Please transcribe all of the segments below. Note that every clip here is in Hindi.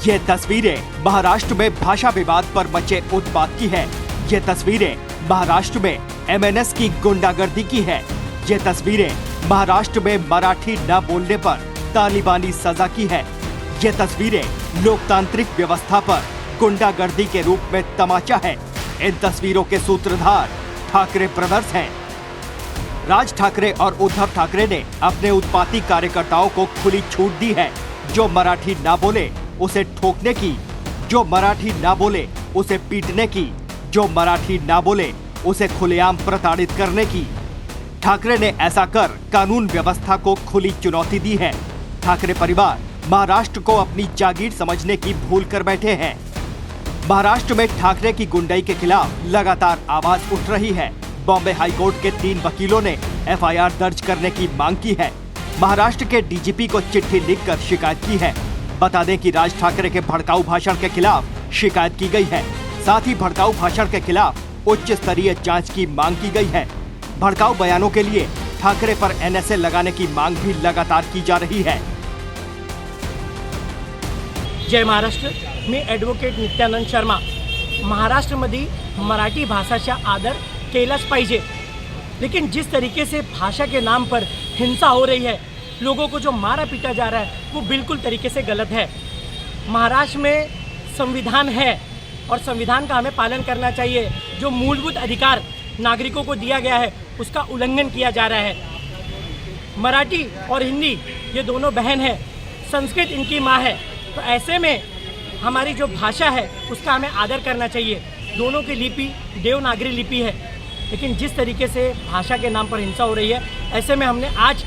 ये तस्वीरें महाराष्ट्र में भाषा विवाद पर मचे उत्पात की है। ये तस्वीरें महाराष्ट्र में एमएनएस की गुंडागर्दी की है। ये तस्वीरें महाराष्ट्र में मराठी न बोलने पर तालिबानी सजा की है। ये तस्वीरें लोकतांत्रिक व्यवस्था पर गुंडागर्दी के रूप में तमाचा है। इन तस्वीरों के सूत्रधार ठाकरे ब्रदर्स हैं। राज ठाकरे और उद्धव ठाकरे ने अपने उत्पाती कार्यकर्ताओं को खुली छूट दी है। जो मराठी ना बोले उसे ठोकने की, जो मराठी ना बोले उसे पीटने की, जो मराठी ना बोले उसे खुलेआम प्रताड़ित करने की। ठाकरे ने ऐसा कर कानून व्यवस्था को खुली चुनौती दी है। ठाकरे परिवार महाराष्ट्र को अपनी जागीर समझने की भूल कर बैठे हैं। महाराष्ट्र में ठाकरे की गुंडाई के खिलाफ लगातार आवाज उठ रही है। बॉम्बे हाईकोर्ट के 3 वकीलों ने एफआईआर दर्ज करने की मांग की है। महाराष्ट्र के डीजीपी को चिट्ठी लिखकर शिकायत की है। बता दें कि राज ठाकरे के भड़काऊ भाषण के खिलाफ शिकायत की गई है। साथ ही भड़काऊ भाषण के खिलाफ उच्च स्तरीय जांच की मांग की गई है। भड़काऊ बयानों के लिए ठाकरे पर एनएसए लगाने की मांग भी लगातार की जा रही है। जय महाराष्ट्र, मी ॲडव्होकेट नित्यानंद शर्मा। महाराष्ट्रामध्ये मराठी भाषाचा आदर केलाच पाहिजे, लेकिन जिस तरीके से भाषा के नाम पर हिंसा हो रही है, लोगों को जो मारा पीटा जा रहा है, वो बिल्कुल तरीके से गलत है। महाराष्ट्र में संविधान है और संविधान का हमें पालन करना चाहिए। जो मूलभूत अधिकार नागरिकों को दिया गया है, उसका उल्लंघन किया जा रहा है। मराठी और हिंदी ये दोनों बहन है, संस्कृत इनकी माँ है, तो ऐसे में हमारी जो भाषा है उसका हमें आदर करना चाहिए। दोनों की लिपि देवनागरी लिपि है, लेकिन जिस तरीके से भाषा के नाम पर हिंसा हो रही है, ऐसे में हमने आज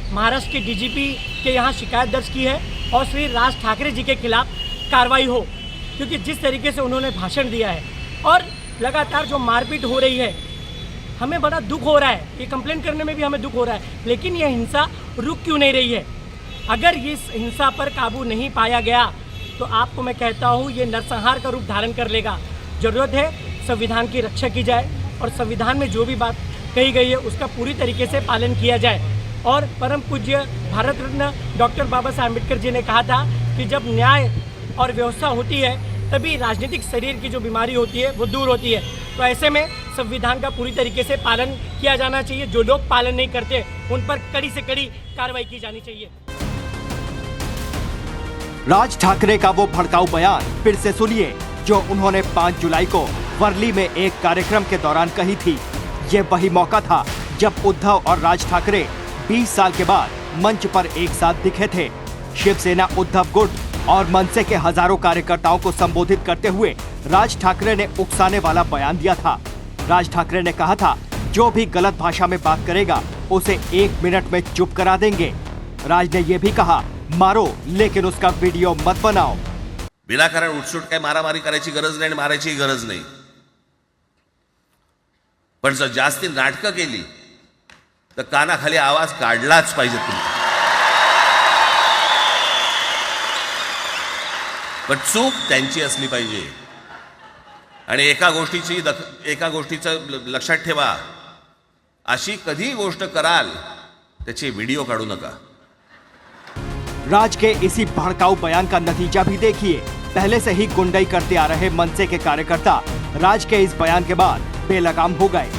महाराष्ट्र के डीजीपी के यहाँ शिकायत दर्ज की है और श्री राज ठाकरे जी के खिलाफ कार्रवाई हो, क्योंकि जिस तरीके से उन्होंने भाषण दिया है और लगातार जो मारपीट हो रही है, हमें बड़ा दुख हो रहा है। ये कंप्लेन करने में भी हमें दुख हो रहा है, लेकिन यह हिंसा रुक क्यों नहीं रही है? अगर इस हिंसा पर काबू नहीं पाया गया तो आपको मैं कहता हूँ ये नरसंहार का रूप धारण कर लेगा। ज़रूरत है संविधान की रक्षा की जाए और संविधान में जो भी बात कही गई है उसका पूरी तरीके से पालन किया जाए। और परम पूज्य भारत रत्न डॉक्टर बाबा साहब अम्बेडकर जी ने कहा था कि जब न्याय और व्यवस्था होती है तभी राजनीतिक शरीर की जो बीमारी होती है वो दूर होती है। तो ऐसे में संविधान का पूरी तरीके से पालन किया जाना चाहिए। जो लोग पालन नहीं करते उन पर कड़ी से कड़ी कार्रवाई की जानी चाहिए। राज ठाकरे का वो भड़काऊ बयान फिर से सुनिए, जो उन्होंने 5 जुलाई को वर्ली में एक कार्यक्रम के दौरान कही थी। ये वही मौका था जब उद्धव और राज ठाकरे 20 साल के बाद मंच पर एक साथ दिखे थे। शिवसेना उद्धव गुट और मनसे के हजारों कार्यकर्ताओं को संबोधित करते हुए राज ठाकरे ने उकसाने वाला बयान दिया था। राज ठाकरे ने कहा था, जो भी गलत भाषा में बात करेगा उसे 1 मिनट में चुप करा देंगे। राज ने यह भी कहा, मारो लेकिन उसका वीडियो मत बनाओ। विनाकारण उठसूट काय मारामारी करायची गरज नाही आणि मारायची गरज नाही, पण जर जास्ती नाटकं केली तर कानाखाली आवाज काढलाच पाहिजे तुम्ही। पण चूक त्यांची असली पाहिजे। आणि एका गोष्टीचं लक्षात ठेवा, अशी कधी गोष्ट कराल त्याचे व्हिडिओ काढू नका। राज के इसी भड़काऊ बयान का नतीजा भी देखिए। पहले से ही गुंडाई करते आ रहे मनसे के कार्यकर्ता राज के इस बयान के बाद बेलगाम हो गए।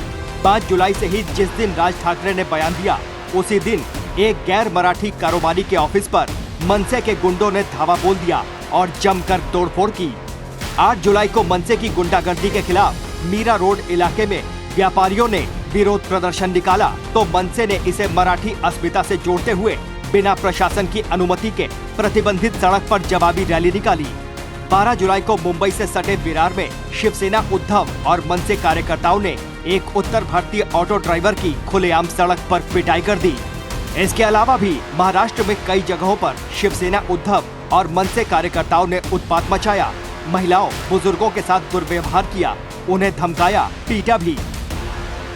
5 जुलाई से ही जिस दिन राज ठाकरे ने बयान दिया, उसी दिन एक गैर मराठी कारोबारी के ऑफिस पर मनसे के गुंडों ने धावा बोल दिया और जमकर तोड़फोड़ की। 8 जुलाई को मनसे की गुंडागर्दी के खिलाफ मीरा रोड इलाके में व्यापारियों ने विरोध प्रदर्शन निकाला, तो मनसे ने इसे मराठी अस्मिता से जोड़ते हुए बिना प्रशासन की अनुमति के प्रतिबंधित सड़क पर जवाबी रैली निकाली। 12 जुलाई को मुंबई से सटे विरार में शिवसेना उद्धव और मनसे कार्यकर्ताओं ने एक उत्तर भारतीय ऑटो ड्राइवर की खुलेआम सड़क पर पिटाई कर दी। इसके अलावा भी महाराष्ट्र में कई जगहों पर शिवसेना उद्धव और मनसे कार्यकर्ताओं ने उत्पात मचाया। महिलाओं बुजुर्गों के साथ दुर्व्यवहार किया, उन्हें धमकाया, पीटा भी।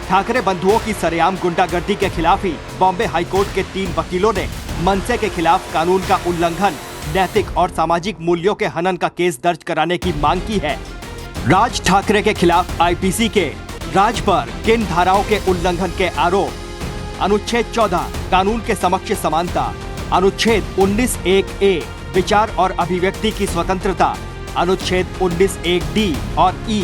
ठाकरे बंधुओं की सरेआम गुंडागर्दी के खिलाफ ही बॉम्बे हाईकोर्ट के 3 वकीलों ने मनसे के खिलाफ कानून का उल्लंघन, नैतिक और सामाजिक मूल्यों के हनन का केस दर्ज कराने की मांग की है। राज ठाकरे के खिलाफ आईपीसी के राज पर किन धाराओं के उल्लंघन के आरोप? अनुच्छेद 14 कानून के समक्ष समानता, अनुच्छेद 19(1)(a) विचार और अभिव्यक्ति की स्वतंत्रता, अनुच्छेद 19(1)(d) और (e)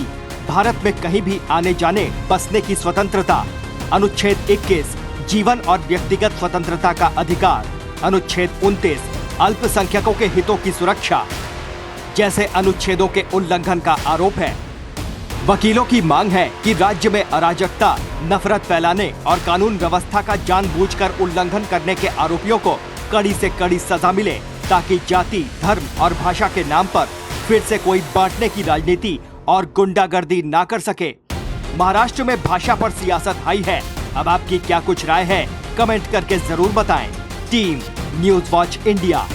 भारत में कहीं भी आने जाने बसने की स्वतंत्रता, अनुच्छेद 21 जीवन और व्यक्तिगत स्वतंत्रता का अधिकार, अनुच्छेद 29 अल्पसंख्यकों के हितों की सुरक्षा जैसे अनुच्छेदों के उल्लंघन का आरोप है। वकीलों की मांग है कि राज्य में अराजकता, नफरत फैलाने और कानून व्यवस्था का जानबूझकर उल्लंघन करने के आरोपियों को कड़ी से कड़ी सजा मिले, ताकि जाति, धर्म और भाषा के नाम पर फिर से कोई बांटने की राजनीति और गुंडागर्दी ना कर सके। महाराष्ट्र में भाषा पर सियासत हाई है। अब आपकी क्या कुछ राय है, कमेंट करके जरूर बताएं। Team news watch India.